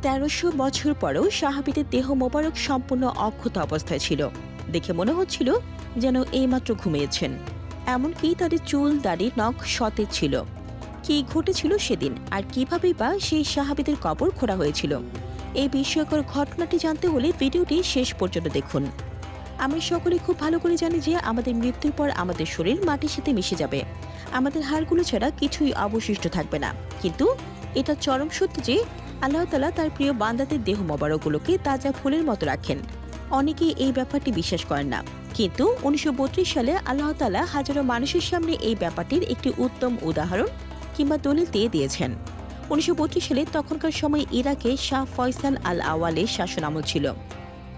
1300 বছর পরেও সাহাবীদের দেহ মোবারক সম্পূর্ণ অক্ষত অবস্থায় ছিল। দেখে মনে হচ্ছিল যেন এইমাত্র ঘুমিয়েছেন। এমনকি তাদের চুল, দাড়ি, নখ সতেজ ছিল। কি ঘটেছিল সেদিন, আর কিভাবেই বা সেই সাহাবীদের কবর খোঁড়া হয়েছিল, এই বিস্ময়কর ঘটনাটি জানতে হলে ভিডিওটি শেষ পর্যন্ত দেখুন। আমরা সকলে খুব ভালো করে জানি যে আমাদের মৃত্যুর পর আমাদের শরীর মাটির সাথে মিশে যাবে, আমাদের হাড়গুলো ছাড়া কিছুই অবশিষ্ট থাকবে না। কিন্তু এটা চরম সত্য যে আল্লাহ তাআলা তার প্রিয় বান্দাদের দেহ মোবারকগুলোকে তাজা ফুলের মতো রাখেন। অনেকেই এই ব্যাপারটি বিশ্বাস করেন না, কিন্তু 1932 সালে আল্লাহ তাআলা হাজারো মানুষের সামনে এই ব্যাপারটির একটি উত্তম উদাহরণ কিংবা দলিল দিয়ে দিয়েছেন। 1932 সালে তখনকার সময় ইরাকে শাহ ফয়সাল আল আওয়ালের শাসন আমল ছিল।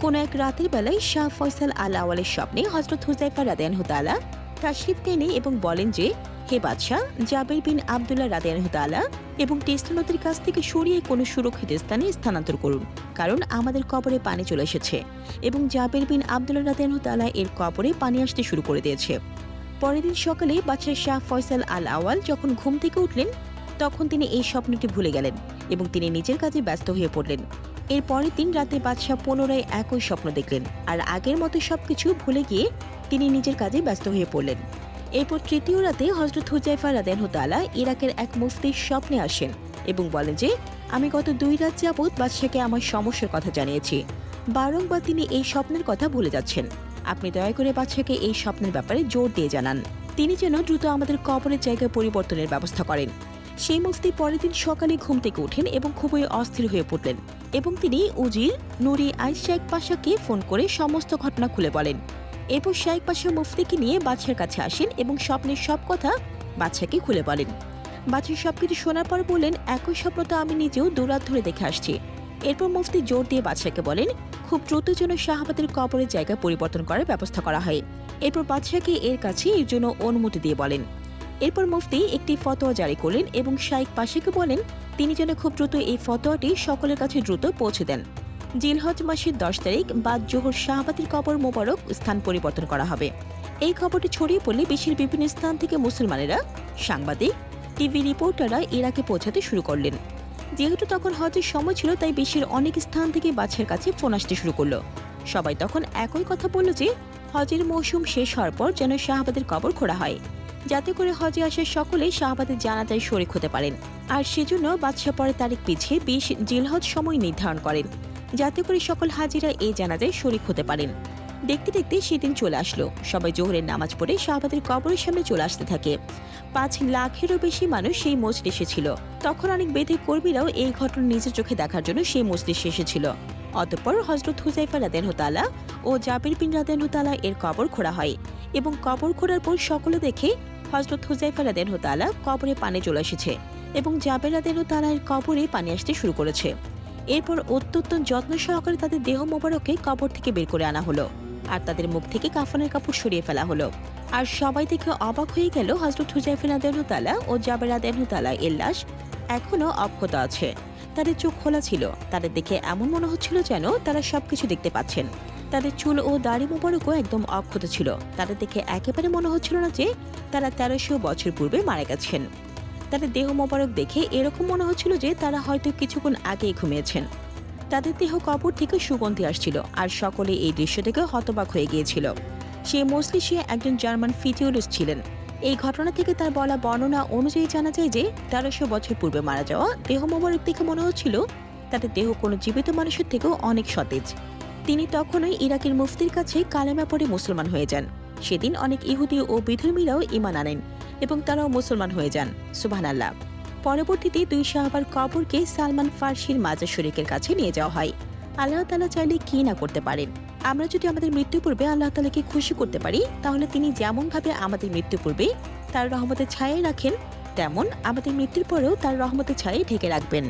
কোন এক রাতের বেলায় শাহ ফয়সাল আল আওয়ালের স্বপ্নে হযরত হুযায়ফা রাদিয়াল্লাহু তাআলা তাশরিফ নেন এবং বলেন যে, হে বাদশাহ, জাবের বিন আব্দুল্লাহ রাদিয়াল্লাহু তাআলা এবং তিস্তা নদীর কাছ থেকে সরিয়ে কোনো সুরক্ষিত স্থানে স্থানান্তর করুন, কারণ আমাদের কবরে পানি চলে এসেছে এবং জাবের বিন আব্দুল্লাহ রাদিয়াল্লাহু তাআলা এর কবরে পানি আসতে শুরু করে দিয়েছে। পরের দিন সকালে বাদশাহ শাহ ফয়সাল আল আওয়াল যখন ঘুম থেকে উঠলেন, তখন তিনি এই স্বপ্নটি ভুলে গেলেন এবং তিনি নিজের কাজে ব্যস্ত হয়ে পড়লেন। এর পরের দিন রাতে বাদশাহ পুনরায় একই স্বপ্ন দেখলেন, আর আগের মতো সবকিছু ভুলে গিয়ে তিনি নিজের কাজে ব্যস্ত হয়ে পড়লেন। এরপর তৃতীয় রাতে হযরত হুযায়ফা রাদিয়াল্লাহু তাআলা ইরাকের এক মুফতির স্বপ্নে আসেন এবং বলেন যে, আমি গত 2 রাত যাবৎ বাদশাহকে আমার সমস্যার কথা জানিয়েছি, বারংবার তিনি এই স্বপ্নের কথা ভুলে যাচ্ছেন। আপনি দয়া করে বাদশাহকে এই স্বপ্নের ব্যাপারে জোর দিয়ে জানান, তিনি যেন দ্রুত আমাদের কবরের জায়গা পরিবর্তনের ব্যবস্থা করেন। সেই মুফতি পরের দিন সকালে ঘুম থেকে ওঠেন এবং খুবই অস্থির হয়ে পড়লেন এবং তিনি উজির নুরি আইস শাইখ পাশাকে ফোন করে সমস্ত ঘটনা খুলে বলেন। এরপর শাইখ পাশা মুফতিকে নিয়ে বাদশার কাছে আসেন এবং স্বপ্নের সব কথা বাদশাকে খুলে বলেন। বাদশা সবকিছু শোনার পর বললেন, একই স্বপ্ন তো আমি নিজেও 2 রাত ধরে দেখে আসছি। এরপর মুফতি জোর দিয়ে বাদশাকে বলেন, খুব দ্রুত যেন সাহাবাদের কবরের জায়গা পরিবর্তন করার ব্যবস্থা করা হয়। এরপর বাদশাকে এর কাছে এর জন্য অনুমতি দিয়ে বলেন। এরপর মুফতি একটি ফতোয়া জারি করলেন এবং শাইখ পাশাকে বলেন তিনি যেন খুব দ্রুত এই ফতোয়াটি সকলের কাছে দ্রুত পৌঁছে দেন। জিলহজ মাসের 10 তারিখ বাদ জোহর সাহাবাদের কবর মোবারক স্থান পরিবর্তন করা হবে। এই খবরটি ছড়িয়ে পড়লে বিশ্বের বিভিন্ন স্থান থেকে মুসলমানেরা, সাংবাদিক, টিভি রিপোর্টাররা ইরাকে পৌঁছাতে শুরু করলেন। যেহেতু তখন হজের সময় ছিল, তাই বিশ্বের অনেক স্থান থেকে বাদশার কাছে ফোন আসতে শুরু করলো। সবাই তখন একই কথা বলল যে হজের মৌসুম শেষ হওয়ার পর যেন সাহাবাদের কবর খোঁড়া হয়, যাতে করে হজে আসা সকলে সাহাবাদের জানাজায় শরীক হতে পারেন। আর সেজন্য বাদশাহ পরে তারিখ পিছিয়ে 20 জিলহজ সময় নির্ধারণ করেন, যাতে করে সকল হাজিরা এই জানাজায় শরীক হতে পারেন। দেখতে দেখতে সেদিন চলে আসলো। সবাই জোহরের নামাজ পড়ে সাহাবাদের কবরের সামনে চলে আসতে থাকে। 5 লাখেরও বেশি মানুষ সেই মজলিসে ছিল। তখন অনেক বেদী কর্মীরাও এই ঘটনা নিজের চোখে দেখার জন্য সেই মজলিসে এসেছিল। অতঃপর হযরত হুযায়ফা রাদিয়াল্লাহু তাআলা ও জাবির বিন রাদিয়াল্লাহু তাআলা এর কবর খোঁড়া হয় এবং কবর খোঁড়ার পর সকলে দেখে হযরত হুযায়ফা রাদিয়াল্লাহু তাআলা কবরে পানি চলে এসেছে এবং জাবির রাদিয়াল্লাহু তাআলা এর কবরে পানি আসতে শুরু করেছে। এরপর অত্যন্ত যত্ন সহকারে তাদের দেহ মোবারককে কবর থেকে বের করে আনা হলো আর তাদের মুখ থেকে কাফনের কাপড় সরিয়ে ফেলা হলো। আর সবাই দেখে অবাক হয়ে গেল হযরত হুযায়ফা রাদিয়াল্লাহু তাআলা ও জাবির রাদিয়াল্লাহু তাআলা এর লাশ এখনো অক্ষত আছে। তাদের চোখ খোলা ছিল। তাদের দেখে এমন মনে হচ্ছিল যেন তারা সবকিছু দেখতে পাচ্ছেন। তাদের চুল ও দাড়ি মোবারকও একদম অক্ষত ছিল। তাদের দেখে একেবারে মনে হচ্ছিল না যে তারা 1300 বছর পূর্বে মারা গেছেন। তাদের দেহ মোবারক দেখে এরকম মনে হচ্ছিল যে তারা হয়তো কিছুক্ষণ আগেই ঘুমিয়েছেন। তাদের দেহ কবর থেকে সুগন্ধি আসছিল আর সকলে এই দৃশ্য দেখে হতবাক হয়ে গিয়েছিল। সেই মজলিসে একজন জার্মান ফিজিওলজিস্ট ছিলেন। এই ঘটনা থেকে তার বলা বর্ণনা অনুযায়ী জানা যায় যে 1300 বছর পূর্বে মারা যাওয়া দেহ মোবারক দেখে মনে হচ্ছিল তাদের দেহ কোনো জীবিত মানুষের থেকেও অনেক সতেজ। তিনি তখনই ইরাকের মুফতির কাছে কালেমা পড়ে মুসলমান হয়ে যান। সেদিন অনেক ইহুদি ও বিধর্মীরাও ঈমান আনেন এবং তারাও মুসলমান হয়ে যান। সুবহানাল্লাহ। পরবর্তীতে 2 সাহাবার কবরকে সালমান ফার্সির মাজার শরীফের কাছে নিয়ে যাওয়া হয়। আল্লাহ তাআলা চাইলে কি না করতে পারেন। আমরা যদি আমাদের মৃত্যু পূর্বে আল্লাহ তাআলাকে খুশি করতে পারি, তাহলে তিনি যেমন ভাবে আমাদের মৃত্যু পূর্বে তার রহমতের ছায়ায় রাখেন, তেমন আমাদের মৃত্যুর পরেও তার রহমতের ছায়ায় ঢেকে রাখবেন।